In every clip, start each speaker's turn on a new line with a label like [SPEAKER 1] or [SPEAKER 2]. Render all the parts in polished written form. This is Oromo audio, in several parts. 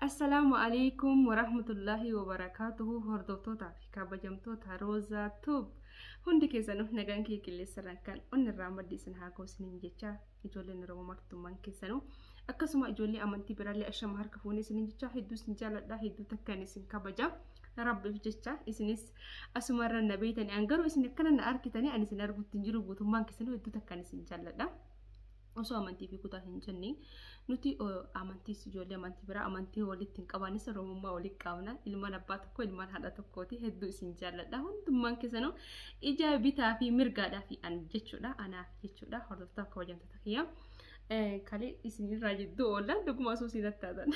[SPEAKER 1] Assalamu alaikum warahmatullahi wabarakatuhu hordoftoota fi kabajamtoota Roza Tube hundi keessanuu nagaan kee qilleensarraan kan onnirraa maddisan haa goosiniin jecha ijoolleen Oromoo martummaan keessanuu akkasuma ijoollee amantii biraallee ashama harka fuunee isiniin jecha hedduu isin jaalladha hedduu takkaan isin kabaja rabbiif jecha isinis asumarra na beeytanii angaruu isin akkana na arkitanii ani isin arguutti jiru guutummaan keessanuu hedduu takkaan isin jaalladha. Osoo amantii fi kutaa hin jenne nuti amantii ijoollee amantii biraa amantii walitti hin qabaanis Oromummaa walitti qabna ilmaan abbaa tokko ilmaan haadha tokkooti hedduu isin jaalladha hundummaan keessanuu ija bitaa fi mirgaadhaa fi an jechuudha anaaf jechuudha hordoftoota kabajamtoota kiyya kalee isinirraa jidduu oolan dhuguma osoo isin attaatan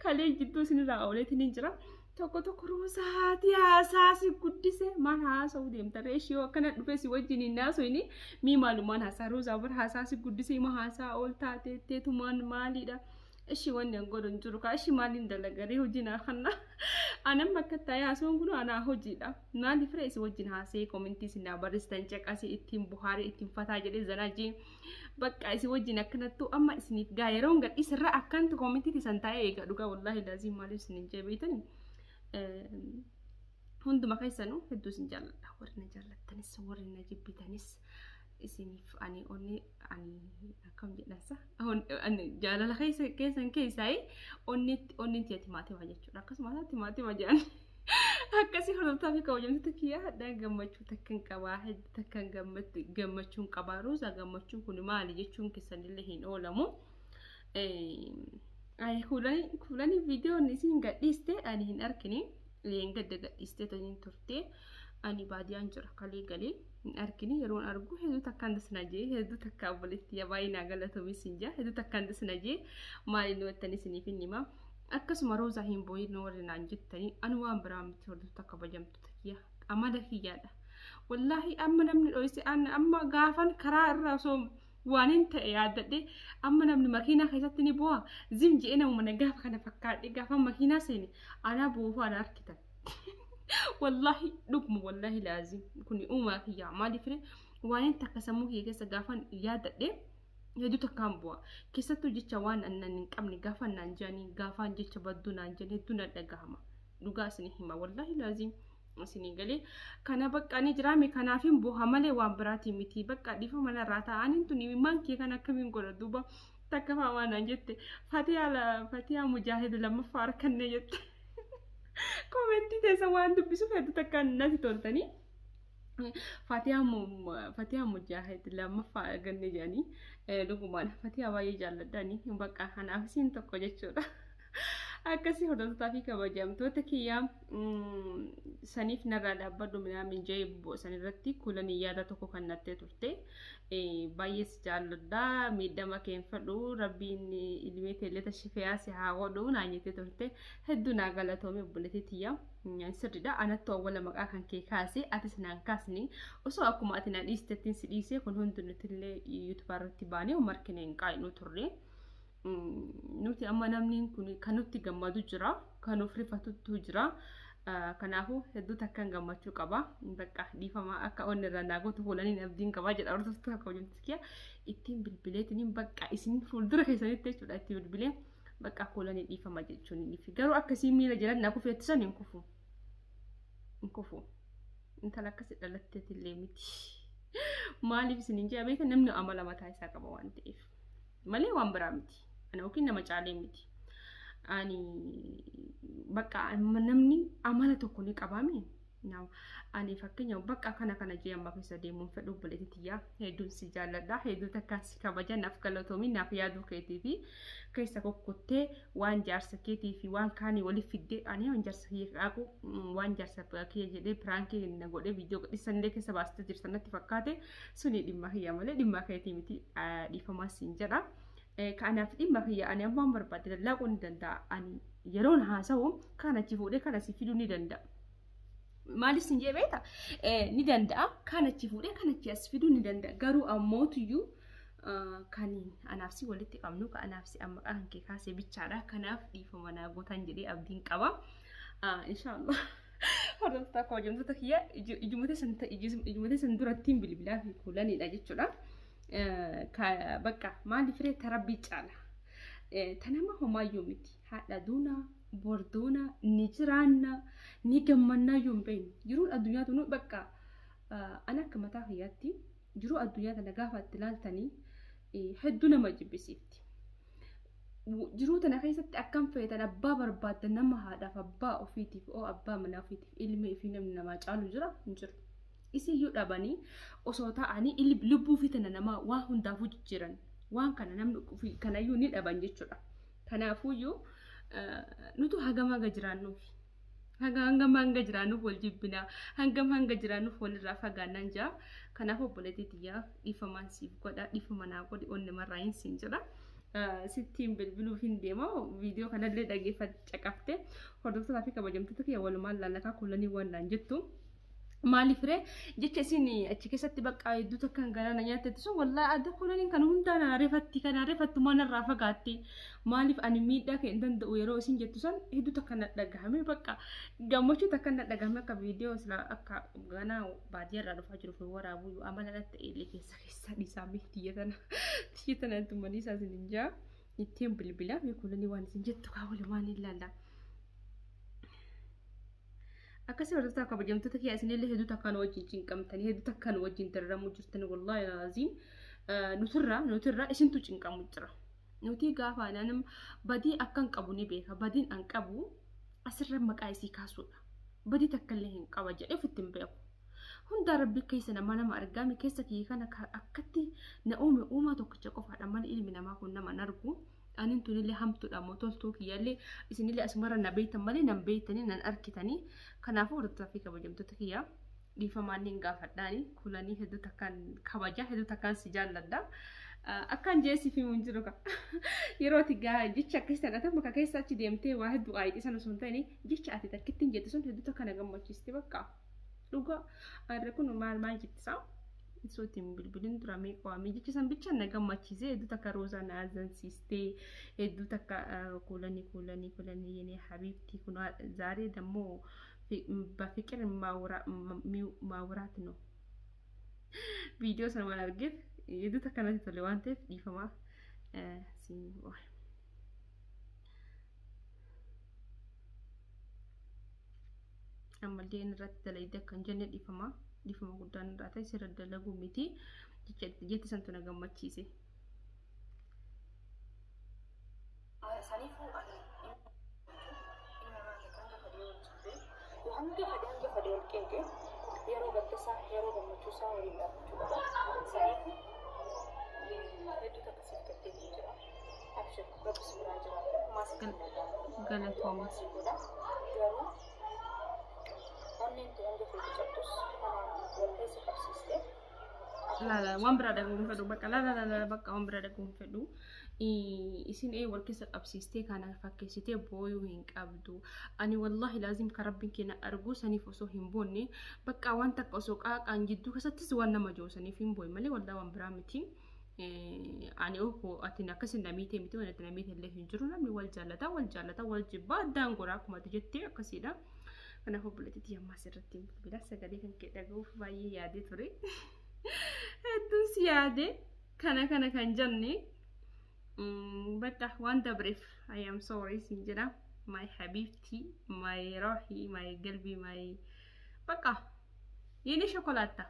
[SPEAKER 1] kalee jidduu isinirraa ooleetiin hin jira. Tokko Rozaati haasaasi guddise maal haasa'uu deemta reeshii akkana dhufee si wajjin hin haasa'ini mii maalumaan haasaa Rozaa bar haasaasi guddise ima haasaa ol taateetteetumaan maaliidha ishii wanni an godhan jiru kaa ishii maaliin dalagaree hojiin kanna anan bakka taa'ee haasa'uun kun anaa hojiidha maaliif firee si wajjin haasa'ee koomentii isin barreessitan caqasee ittiin buhaarii ittiin fataa jedhee zanajii bakka isi wajjin akkanattu amma isiniif gaa yeroon gadhiisirra akkantu koomentii isan taa'ee eega dhugaa wallaahi laazim maaliif isinin jeebeeytanii hunduma keessanuu hedduu isin jaalladha warri na jaallattanis warri na jibbitanis isiniif ani akkam jedhansa jaalala keessan keessaayi onni timaatima jechuudha akkasumas timaatima jedhan akkasii hordoftaa fi kabajamtoota kiyyaa hadhaan gammachuu takkan qabaa hedduu takkan gammachuun qabaa Rozaa gammachuun kun maali jechuun keessanillee hin oolamu. Kulani video isin gadhiiste ani hin arkini leen gadda gadhiiste taniin turte ani baadiyaan jira kalee galee hin arkini yeroon argu hedduu takkaan dasna jee hedduu takkaa walitti yabaayinaa galatoomis hin jaa hedduu takkaan dasna jee maali nu wattani isiniif hin hima akkasuma Rozaa hin booyin warri naan jettanii ani waan biraa miti hordoftoota kabajamtoota kiyya amala kiyyaadha wallaahi amma namni dhoyse amma gaafan karaa irraa osoo waanin ta'e yaadadhe amma namni makiinaa keessatti ni bu'a zim je'ee namuma gaafa kana fakkaadhe gaafa makiinaa seene anaa buufuu ana arkitan wallaahi dhuguma wallaahi laazim kun uumaa kiyyaa maaliif waanin takka sammuu kiyya keessa gaafa yaadadhe hedduu takkaan bu'a keessattuu jecha waan annan hin qabne gaafa naan jedhanii gaafa jecha badduu naan jedhan hedduu na dhagahama dhugaa isin hima wallaahi laazim isin galee kana bakka ni jiraame kanaafin buha malee waan biraati miti bakka dhifa mana irraa ta'anii tuni mankii kan akkamiin godha duuba takka faamaa naan jette Fatiyaa Mujaahid lammaffaa harkanne jette koomentii teessa waan dubbisuuf hedduu takkaan natti toltanii Fatiyaa Mujaahid lammaffaa arganne jedhanii dhugumaan Fatiyaa baay'ee jaalladhanii bakka kanaaf isin tokko jechuudha. Akkasii hordoftoota fi kabajamtoota kiyyaa saniif narraa dhaabbadhu minaamin jee sanirratti kulanii yaada tokko kan nattee turte baay'ees jaalladha miidhama keenfadhu rabbiin ilmee teelleta shifeyaa si haa godhu naan jettee turte hedduu naa galatoome obboleettii tiyyaa sirriidha anattu awwala maqaa kan kee kaase atis naan kaasni osoo akkuma ati na dhiistettiin si dhiisee kun hundunutillee yuutuubaarratti baanee markine hin qaayinuu turre. Nuti amma namni kun kan nuti gammadu jira kan of rifatutu jira kanaafuu hedduu takkaan gammachuu qaba bakka dhiifama akka onni irraa naagotu fuulaniin abdiin qabaa jedha hordoftoota kabajamtoota kiyya ittiin bilbileetiniin bakka isin fuuldura keessanitti jechuudha itti bilbilee bakka fuulanii dhiifama jechuun fi garuu akkasii miila jiran naa kufeettisan hin kufu intala akkasii dhalatteetillee miti maaliif isin hin jee beeka namni amala mataa isaa qaba waan ta'eef malee waan biraa miti. Ana yookiin nama caalee miti. Ani bakka namni amala tokko ni qabaame. Ani fakkeenyaaf bakka kana jee amma keessa deemuun fedhu obboleettii tiyyaa hedduun si jaalladha hedduu takkaan si kabaja naaf galatoomi naaf yaaduu keetii fi keessa kokkottee waan jaarsa keetii fi waan kaanii waliif fiddee ani waan jaarsa kiyya qaaqu waan jaarsa kiyya jedhee piraankii na godhee viidiyoo gadhiisanillee keessa baastee jirtan natti fakkaate suni dhimma kiyya malee dhimma keetii miti dhiifamaa siin jedha. Kanaaf dhimma kiyya ani ammaan barbaade dallaquu ni danda'a ani yeroon haasa'u kan achi fuudhee kan asii fiduu ni danda'a. Maaliif sin jee beekta ni danda'a kan achi fuudhee kan achi as fiduu ni danda'a garuu ammootuyyuu kan anaafsi walitti qabnu kan anaafsi amma kan kee kaasee bichaadha kanaaf dhiifama naa gootan jedhee abdiin qaba inshallah hordoftoota kabajamtoota kiyya ijumate san durattiin bilbilaa fi kuulanidha jechuudha. Bakka maaliif reeta rabbii caala tanama homayyuu miti haadha duuna borduuna ni jiraanna ni gammannaa yoo hin beekne jiruun addunyaa tunu bakka ana akka mataa kiyyaatti jiruu addunyaa tana gaafa itti ilaaltanii hedduu nama jibbisiifti. Jiruu tana keessatti akkam feetan abbaa barbaaddan nama haadhaaf abbaa ofiitiif oo abbaa manaa ofiitiif ilmi fi namni namaa caalu jira hin jiru. Isiyyuu dhabanii osoo ta'anii lubbuu fi tana namaa waan hundaafuu jijjiiran waan kana namni kanayyuu ni dhaban jechuudha. Kanaafuyyuu nutu hanga jiraannuuf hanga jiraannuuf wal jibbinaa hanga jiraannuuf walirraa fagaannaan jira. Kanaaf obboleettiyaa dhiifamaan siif godha dhiifama naa godhi onni marraa hin siin jira. Sittiin bilbiluuf hin deema viidiyoo kanallee dhageeffadhu caqaftee hordoftoota fi kabajamtoota kiyya walumaan lallakaa kullanii waan jettu. Maaliif ree jecha isin achi keessatti bakka hedduu takkan galaana nyaatetti sun wallaahi adda kullaniin kan hundaan areefatti manarraa fagaatte maaliif ani miidhaa kee hin danda'u yeroo isin jettu san hedduu takkan dhagahame bakka gammachuu takkan dhagahame akka viidiyoo sila akka ganaa baadiyyaarraa dhufaa jiruuf waraabuu amala ta'ee keessa dhiisaame tiyyatana tumanii isaa isin hin jaa ittiin bilbilaa kullanii waan isin jettu kaa walumaan ilaalla. Akkasii hordoftoota kabajamtoota kiyya isinillee hedduu takkaan wajjin cinqamtanii hedduu takkaan wajjin darramuu jirtanii wallaahi laaziim nutirraa isintu cinqamu jira. Nuti gaafa nama badii akkan qabu ni beeka badiin an qabu asirra maqaa isii kaasuudha. Badii takkallee hin qaba jedhee ofitti hin beeku. Hunda rabbi keessa nama argame keessa kiyya kana akkatti na uumaa tokkicha qofaadha malee ilmi namaa kun nama nargu. Anin tunillee hamtuudha mootoltuu kiyyaallee isinillee asumarra na beektan malee nan beektanii nan arkitanii kanaafuu hordoftoota fi kabajamtoota kiyyaa dhiifamaan hin gaafadhaani kullanii hedduu takkaan kabajaa hedduu takkaan si jaalladha. Akkaan jeesiif himuun jiru ka yeroo ati gaa jecha akkasitti ati bakka keessa achi deemtee waa hedduu aayixisan osoo hin ta'in jecha ati takkittiin jette sun hedduu takka na gammachiiste bakka dhugaa arre kun maal jettisaa. Sotiin bilbilin dura meeqaamee jecha san bicha na gammachiisee hedduu takka roozaa na azansiistee hedduu takka kullanii yenee habiibtii kun zaaree dammoo በፍቅር ማውራት ነው ቪዲዮ ሰማን አርገት የዱ ተከናት ተለዋንተ ዲፈማ ሲንቦል አመልዴን ረት ተለይደ ከንጀነ ዲፈማ ጉዳን ራታይ ሲረደለጉ ሚቲ ጀት ሰንቱ ነገማቺሴ hanga fadel kenge yero gattasa yero gammachuusa waliin dhaabbachuudha saniif hedduu takka siftee jira abshir rabbis biraa jiraata maaskan galatooma sigoda garuu onneen hanga fedhi cabtus walkeessa qabsiiste la waan biraa dhaguun fedhu bakka la bakka waan biraa dhaguun fedhu isin walkeessa qabsiistee kana fakkeessitee booyuu hin qabdu ani wallahi laazim ka rabbiin keenya argu saniif osoo hin boonne bakka waan takka osoo qaaqaan jidduu keessattis waan nama joosaniif hin booy malee waldaa waan biraa miti ani oo ati akkasin namiitee miti waan ati namiitee illee hin jiru namni wal jaallata wal jibbaa addaan goraa akkuma ati jettee akkasiidha kanaaf obboleettii ammaas irratti bilbila sagalee kan kee dhaga'uuf baay'ee yaadee ture hedduus yaade kana kan jenne Bata wanda brief I am sorry sinjira my habibti my rohi my galbi my baka yini chocolate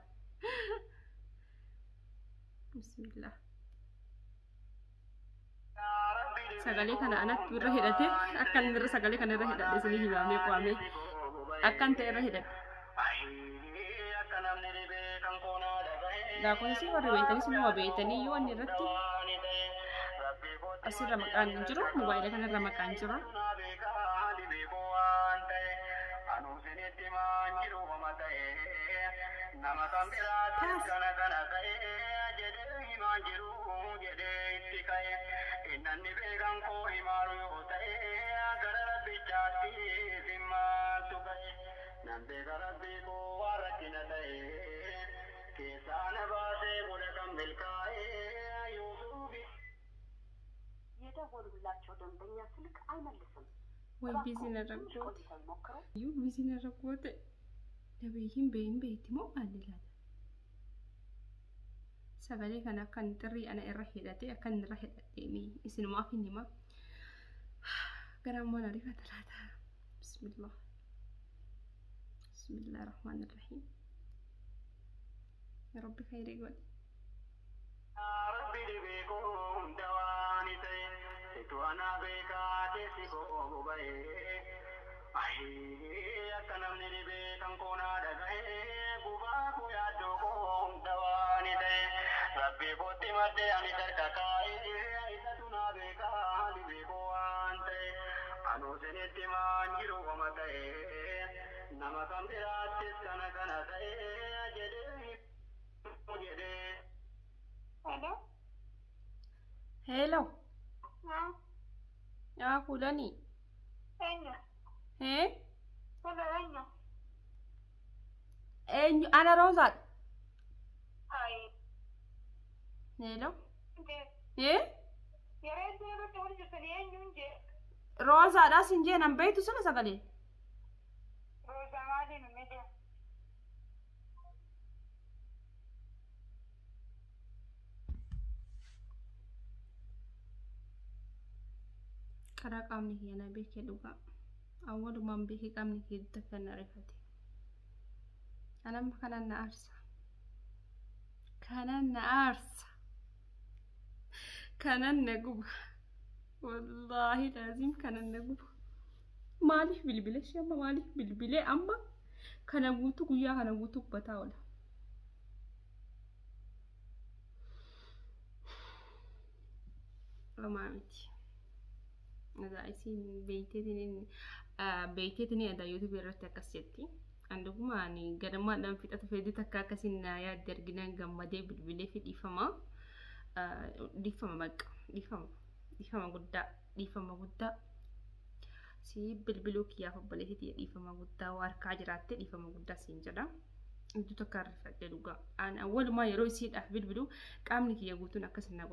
[SPEAKER 1] bismillah sagale kana anak birra hidate akan birra sagale kana birra hidate sini himame kwame akan te birra hidate da kun si warre wentani sinu wabetani yo ani ratti asirra maqaan jiru mobaayila kanarra maqaan jiru
[SPEAKER 2] የደወሉላቸው ደንበኛ ስልክ አይመልስም
[SPEAKER 1] ወይ ቢዚ ነረኩት ዩ ቢዚ ነረኩት ደበይም በይቲሞ አለላለ ሰጋሌ ከና kan ጥሪ ana irra hidhate akan irra hidhateni isin maafinima كلام ما نعرفها ثلاثة. بسم الله. بسم الله الرحمن الرحيم. يا رب خير يقول.
[SPEAKER 3] ربي بكم دواني تي وانا بكاتي سيكو بي اي كنم ني بكم كونا دغاي بوباكو يا دوكم دواني تي ربي بوتي مدي اني تركاي اي تتنا بكاتي بكو انت انو سنتي مانجرو ومتي نما كم تراتس كنا كنا تي جدي جدي
[SPEAKER 2] Hello?
[SPEAKER 1] هلو
[SPEAKER 2] Huh?
[SPEAKER 1] يا فلاني.
[SPEAKER 2] Enya?
[SPEAKER 1] ايه
[SPEAKER 2] Hello, Enya?
[SPEAKER 1] انا روزات.
[SPEAKER 2] Hi.
[SPEAKER 1] هلو
[SPEAKER 2] Nje.
[SPEAKER 1] ايه
[SPEAKER 2] Yare dole ta wani jikali Enya nje.
[SPEAKER 1] روزا دا سنجي نم بيتو سنة سقلي.
[SPEAKER 2] Rosa mali no media.
[SPEAKER 1] كرا قامني هي أنا بيك دوغا. أول ما بيك قامني هي تكن عرفتي. أنا ما كان نارس. كان نارس. كان نجوب. والله لازم كان نجوب. مالي بالبلة شيء ما مالي بالبلة أما كان قوتو قويا كان قوتو بتاولا. ما عمتي. هذا عايزين بيتي هذا يوتيوب يرتي كاسيتي عندكم يعني قدما دام في تفيدي تكاكسين يا درجنا جمدي بالبلة في ديفما ديفما قدا si bilbiluu kiyyaaf obboleetii dhiifama guddaa harkaa jiraatte dhiifama guddaa siin jedha. Iddoo takka rifadhe dhugaa. Ani awwalumaa yeroo isiidhaaf bilbiluu qaamni kiyya guutuun akkas na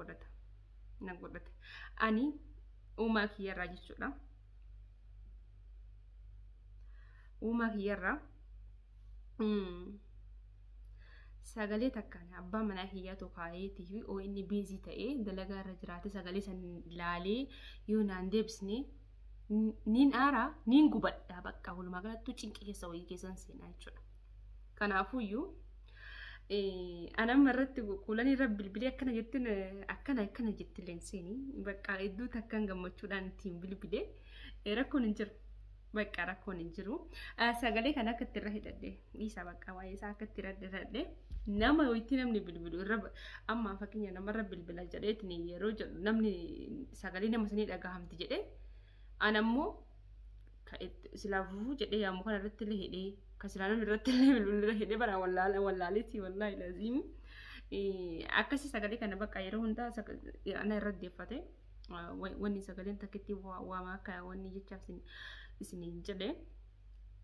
[SPEAKER 1] godhate. Ani uumaa kiyyarraa jechuudha. Uumaa kiyyarraa sagalee takkaan abbaa manaa kiyyaa tokkaayeetii fi oo inni biizii ta'ee dalagaa irra jiraate sagalee san laalee yoo naan deebisne nin aara nin gubadha bakka walumaa galatti cinqii keessa wayii keessan seenaa jechuudha. Kanaafuyyuu anam irratti kuulan irra bilbilee akkana jettileen seenii bakka iddoo takkaan gammachuudhaan ittiin bilbilee rakkoon hin jiru. Bakka rakkoon hin jiru. Sagalee kana akka itti irra hidhadhe dhiisa bakka waa'ee isaa akka itti irra hidhadhe nama wayitti namni bilbilu irra amma fakkeenya namarra bilbila jedheetiin yeroo namni sagalee nama sanii dhagahamti jedhee anammoo silaafuu jedhee yaamu kana irratti illee hidhee kasilaanonni irratti illee bilbiluu hidhee bara wallaaleetii wallahi laazim akkasii sagalee kana bakka yeroo hundaa ana irra deeffate wanni sagaleen takkitti waamaa akka wanni jechaaf isiniin jedhee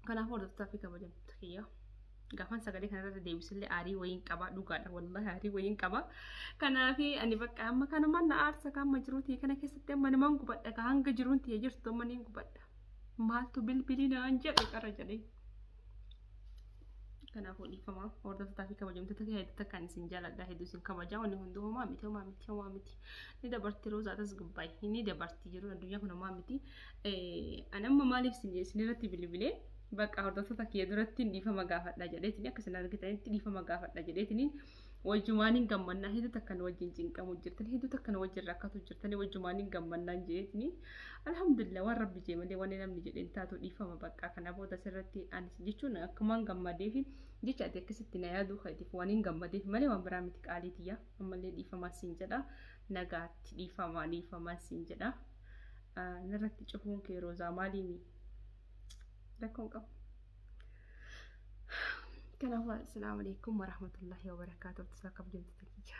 [SPEAKER 1] kanaaf hordoftoota fi kabajamtoota kiyya gaafan sagalee kana irra deebisillee aarii wayiin qaba dhugaadha wallahi aarii wayiin qaba kanaaf ani bakka amma kana manna aarsa kaama jiruuti kana keessatti amma namaan gubadha ka hanga jiruunti jirtu amma niin gubadha maaltu bilbilina jedhe qara jedhee kanaaf dhiifama hordoftoota fi kabajamtoota kiyya hedduu takkaan isin jaaladha hedduu isin kabajaa wanni hundi homaa miti ni dabartii roozaatas gubbaay ni dabartii jiru addunyaa kun homaa miti anamma maaliif isin irratti bilbilee bakka hordoftoota kiyya duratti dhiifama gaafadha jedheetiin akka isin argitanitti dhiifama gaafadha jedheetiin wajjumaaniin gammannaa hedduu takkaan wajjin cinqamu jirtan hedduu takkaan wajjin rakkatu jirtan wajjumaaniin gammannaan jedheetiin alhamdulillah waan rabbi jee malee waan namni jedheen taatu dhiifama bakka kana booda sirratti anis jechuun akkumaan gammadee fi jecha ati akkasitti na yaaduu ka'eetiif waan hin gammadeef malee waan biraa miti qaaliitiyya ammallee dhiifamaa siin jedha nagaatti dhiifamaa siin jedha narratti cufuun kee roozaa maaliimi rakkoon qabu. Kanaafuu assalaamu alaykum warahmatullahi wabarakaatuh. Kabajamtoota kiyya.